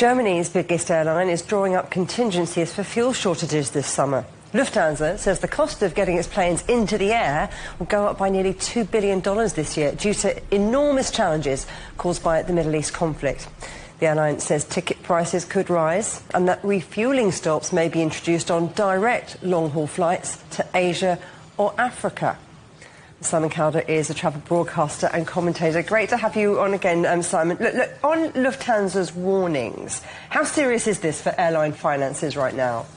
Germany's biggest airline is drawing up contingencies for fuel shortages this summer. Lufthansa says the cost of getting its planes into the air will go up by nearly $2 billion this year due to enormous challenges caused by the Middle East conflict. The airline says ticket prices could rise and that refuelling stops may be introduced on direct long-haul flights to Asia or Africa. Simon Calder is a travel broadcaster and commentator. Great to have you on again, Simon. Look, on Lufthansa's warnings, how serious is this for airline finances right now?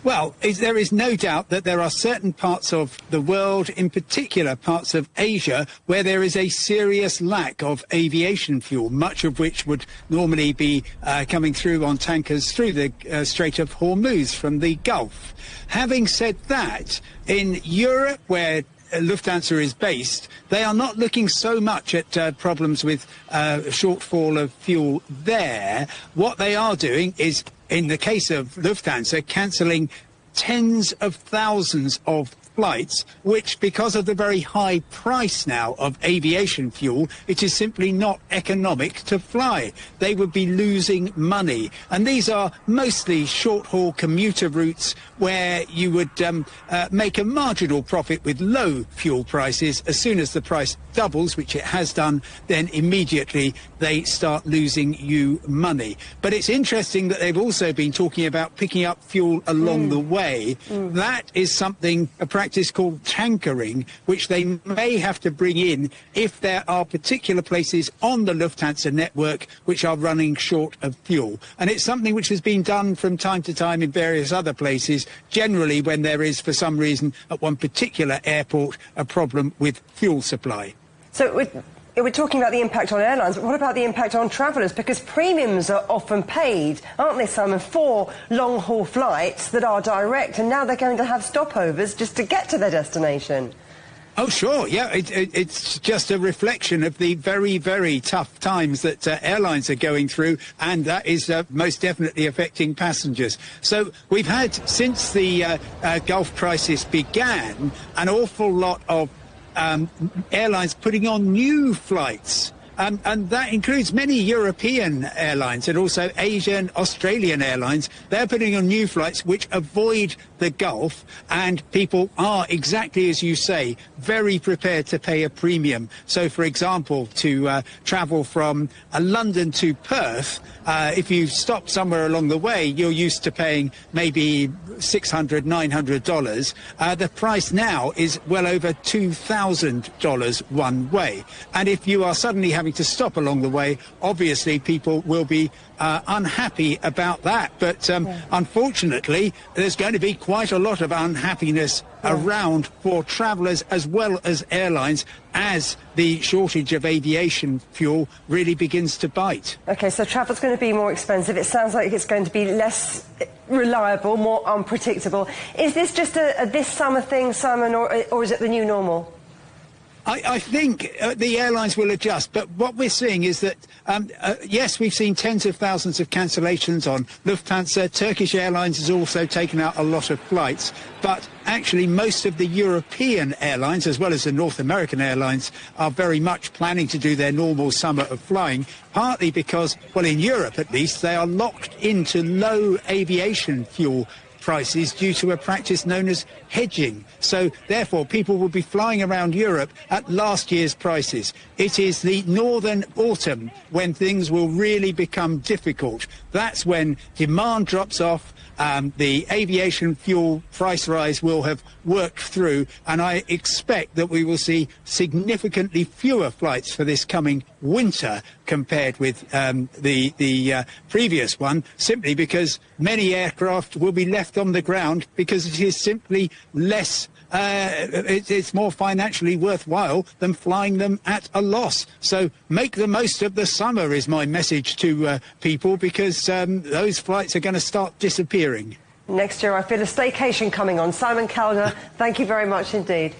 Well, there is no doubt that there are certain parts of the world, in particular parts of Asia, where there is a serious lack of aviation fuel, much of which would normally be coming through on tankers through the Strait of Hormuz from the Gulf. Having said that, in Europe, where Lufthansa is based, they are not looking so much at problems with shortfall of fuel there. What they are doing is, in the case of Lufthansa, cancelling tens of thousands of flights, which, because of the very high price now of aviation fuel, it is simply not economic to fly. They would be losing money. And these are mostly short-haul commuter routes where you would make a marginal profit with low fuel prices. As soon as the price doubles, which it has done, then immediately they start losing you money. But it's interesting that they've also been talking about picking up fuel along the way. That is something, a practice called tankering, which they may have to bring in if there are particular places on the Lufthansa network which are running short of fuel. And it's something which has been done from time to time in various other places, generally when there is, for some reason, at one particular airport, a problem with fuel supply. So we're talking about the impact on airlines, but what about the impact on travellers? Because premiums are often paid, aren't they, Simon, for long-haul flights that are direct, and now they're going to have stopovers just to get to their destination. Oh, sure, yeah, it's just a reflection of the very, very tough times that airlines are going through, and that is most definitely affecting passengers. So we've had, since the Gulf crisis began, an awful lot of airlines putting on new flights. And that includes many European airlines and also Asian, Australian airlines. They're putting on new flights which avoid the Gulf, and people are, exactly as you say, very prepared to pay a premium. So, for example, to travel from London to Perth, if you stop somewhere along the way, you're used to paying maybe $600, $900. The price now is well over $2,000 one way. And if you are suddenly having to stop along the way, obviously people will be unhappy about that. But unfortunately, there's going to be quite a lot of unhappiness around for travellers as well as airlines as the shortage of aviation fuel really begins to bite. OK, so travel's going to be more expensive. It sounds like it's going to be less reliable, more unpredictable. Is this just a this summer thing, Simon, or is it the new normal? I think the airlines will adjust, but what we're seeing is that, yes, we've seen tens of thousands of cancellations on Lufthansa. Turkish Airlines has also taken out a lot of flights, but actually most of the European airlines, as well as the North American airlines, are very much planning to do their normal summer of flying, partly because, well, in Europe at least, they are locked into low aviation fuel prices due to a practice known as hedging. So therefore people will be flying around Europe at last year's prices. It is the northern autumn when things will really become difficult. That's when demand drops off, the aviation fuel price rise will have worked through, and I expect that we will see significantly fewer flights for this coming winter compared with the previous one, simply because many aircraft will be left on the ground because it is simply less it's more financially worthwhile than flying them at a loss. So make the most of the summer is my message to people, because those flights are going to start disappearing. Next year I feel a staycation coming on. Simon Calder, thank you very much indeed.